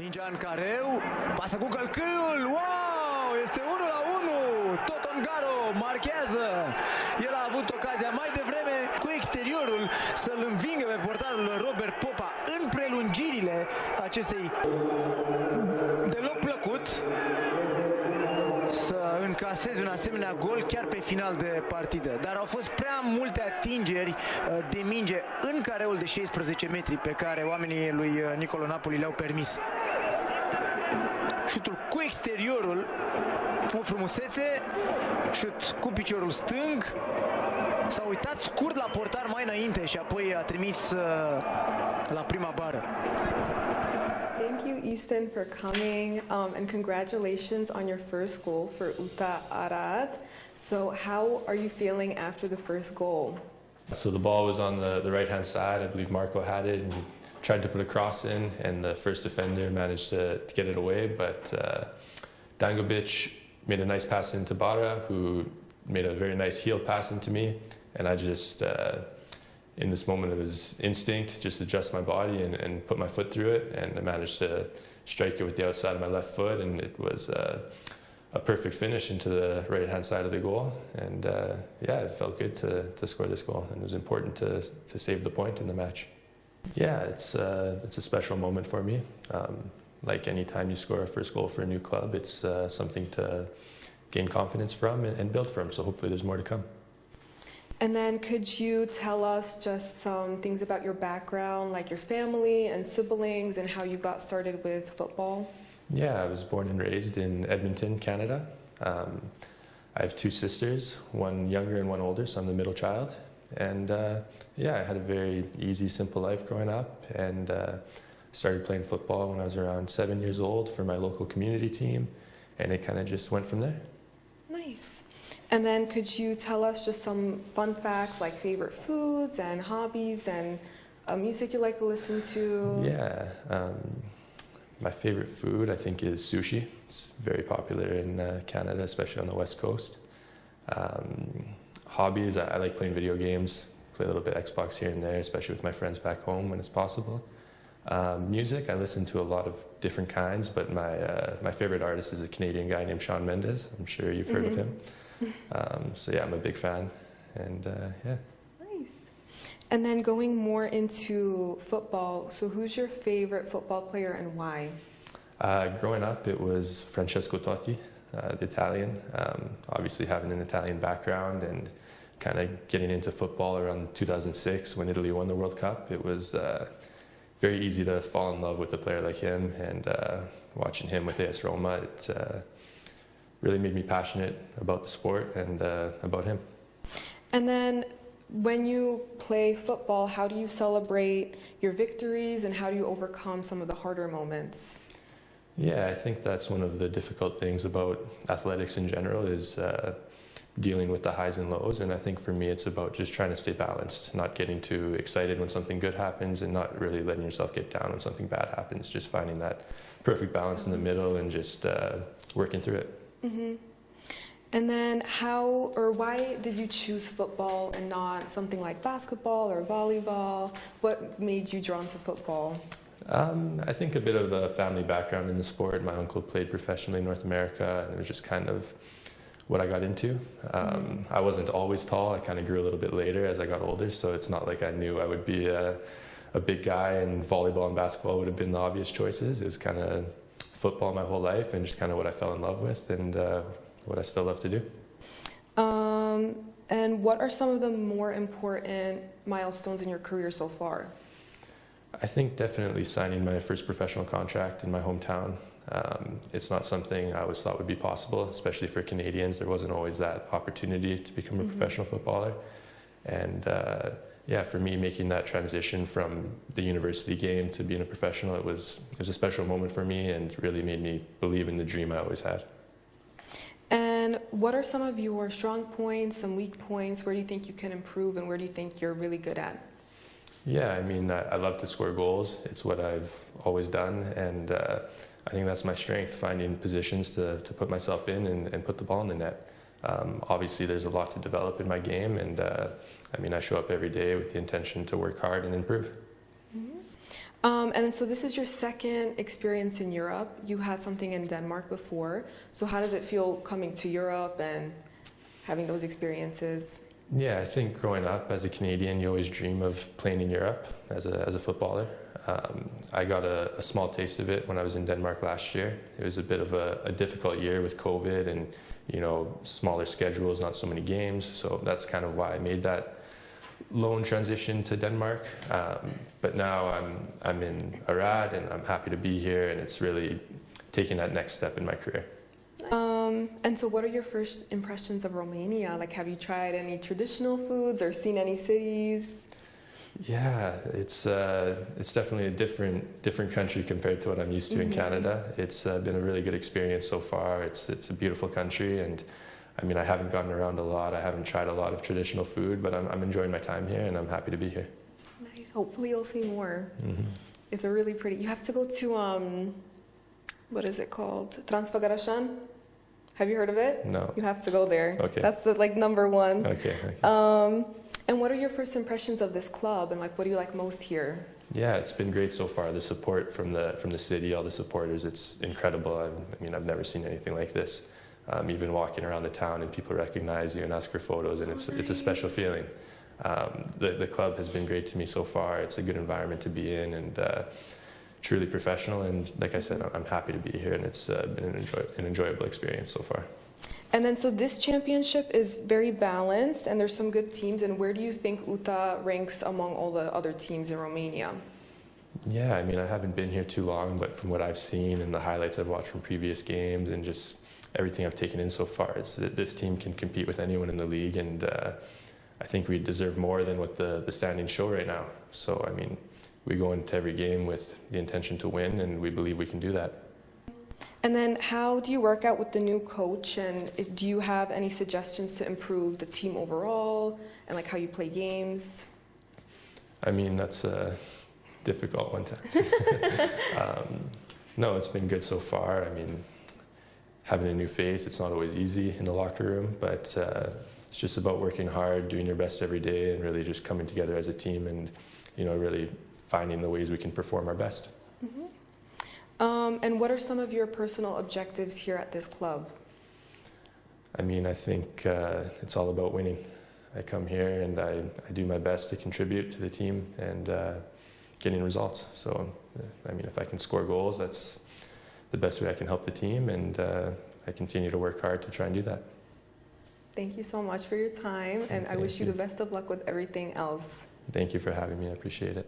Mingea în careu, pasă cu călcâiul, wow, este 1-1, tot Ongaro marchează. El a avut ocazia mai devreme cu exteriorul să-l învingă pe portarul Robert Popa în prelungirile acestei deloc plăcut să încaseze un asemenea gol chiar pe final de partidă. Dar au fost prea multe atingeri de minge în careul de 16 metri pe care oamenii lui Nicolo Napoli le-au permis. Șutul cu exteriorul, o frumusețe, șut cu piciorul stâng, s-a uitat scurt la portar mai înainte și apoi a trimis la prima bară. Thank you, Easton, for coming, and congratulations on your first goal for UTA. So how are you feeling after the first goal? So the ball was on the right-hand side. I believe Marco had it, and he tried to put a cross in, and the first defender managed to get it away, but Dangovic made a nice pass into Bara, who made a very nice heel pass into me, and I just, in this moment of his instinct, just adjust my body and put my foot through it, and I managed to strike it with the outside of my left foot, and it was a perfect finish into the right-hand side of the goal, and yeah, it felt good to score this goal, and it was important to save the point in the match. Yeah, it's a special moment for me. Like any time you score a first goal for a new club, it's something to gain confidence from and build from, so hopefully there's more to come. And then could you tell us just some things about your background, like your family and siblings, and how you got started with football? Yeah, I was born and raised in Edmonton, Canada. I have two sisters, one younger and one older, so I'm the middle child. And yeah, I had a very easy, simple life growing up, and started playing football when I was around 7 years old for my local community team, and it kind of just went from there. Nice. And then could you tell us just some fun facts, like favorite foods and hobbies and music you like to listen to? Yeah, my favorite food I think is sushi. It's very popular in Canada, especially on the West Coast. Hobbies, I like playing video games, play a little bit Xbox here and there, especially with my friends back home when it's possible. Music, I listen to a lot of different kinds, but my favorite artist is a Canadian guy named Shawn Mendes. I'm sure you've heard of him. So yeah, I'm a big fan, and yeah. Nice. And then going more into football, so who's your favorite football player and why? Growing up, it was Francesco Totti, the Italian. Obviously having an Italian background and kind of getting into football around 2006 when Italy won the World Cup, it was very easy to fall in love with a player like him, and watching him with AS Roma, it really made me passionate about the sport and about him. And then when you play football, how do you celebrate your victories and how do you overcome some of the harder moments? Yeah, I think that's one of the difficult things about athletics in general is dealing with the highs and lows, and I think for me it's about just trying to stay balanced, not getting too excited when something good happens and not really letting yourself get down when something bad happens, just finding that perfect balance in the middle and just working through it. Mm-hmm. And then how or why did you choose football and not something like basketball or volleyball? What made you drawn to football? I think a bit of a family background in the sport. My uncle played professionally in North America, and it was just kind of what I got into. I wasn't always tall. I kind of grew a little bit later as I got older, so it's not like I knew I would be a big guy, and volleyball and basketball would have been the obvious choices. It was kind of football my whole life and just kind of what I fell in love with and what I still love to do. And what are some of the more important milestones in your career so far? I think definitely signing my first professional contract in my hometown. It's not something I always thought would be possible, especially for Canadians. There wasn't always that opportunity to become a professional footballer. And yeah, for me, making that transition from the university game to being a professional, it was a special moment for me and really made me believe in the dream I always had. And what are some of your strong points, some weak points? Where do you think you can improve, and where do you think you're really good at? Yeah, I mean, I love to score goals. It's what I've always done, and I think that's my strength, finding positions to put myself in and put the ball in the net. Obviously, there's a lot to develop in my game, and I mean, I show up every day with the intention to work hard and improve. And so this is your second experience in Europe. You had something in Denmark before. So how does it feel coming to Europe and having those experiences? Yeah, I think growing up as a Canadian, you always dream of playing in Europe as a footballer. I got a small taste of it when I was in Denmark last year. It was a bit of a difficult year with COVID and, smaller schedules, not so many games. So that's kind of why I made that loan transition to Denmark. But now I'm in Arad and I'm happy to be here, and it's really taking that next step in my career. And so what are your first impressions of Romania? Like, have you tried any traditional foods or seen any cities? Yeah, it's definitely a different country compared to what I'm used to in Canada. It's been a really good experience so far. It's a beautiful country, and I mean, I haven't gotten around a lot. I haven't tried a lot of traditional food, but I'm enjoying my time here, and I'm happy to be here. Nice. Hopefully you'll see more. Mm-hmm. It's a really pretty... You have to go to, what is it called? Transfăgărășan? Have you heard of it? No. You have to go there. Okay. That's the number one. Okay. And what are your first impressions of this club, and what do you like most here? Yeah, it's been great so far. The support from the city, all the supporters, it's incredible. I mean, I've never seen anything like this. Even walking around the town and people recognize you and ask for photos, and it's a special feeling. The club has been great to me so far. It's a good environment to be in, and truly professional. And like I said, I'm happy to be here, and it's been an enjoyable experience so far. And then, so this championship is very balanced, and there's some good teams. And where do you think UTA ranks among all the other teams in Romania? Yeah, I mean, I haven't been here too long, but from what I've seen and the highlights I've watched from previous games and just everything I've taken in so far, it's that this team can compete with anyone in the league, and I think we deserve more than what the standings show right now. So, I mean, we go into every game with the intention to win, and we believe we can do that. And then how do you work out with the new coach, and do you have any suggestions to improve the team overall and how you play games? I mean, that's a difficult one to answer. No, it's been good so far. I mean, having a new face, it's not always easy in the locker room, but it's just about working hard, doing your best every day, and really just coming together as a team and, really finding the ways we can perform our best. Mm-hmm. And what are some of your personal objectives here at this club? I mean, I think it's all about winning. I come here and I do my best to contribute to the team and getting results. So, I mean, if I can score goals, that's the best way I can help the team, and I continue to work hard to try and do that. Thank you so much for your time, and I wish you the best of luck with everything else. Thank you for having me. I appreciate it.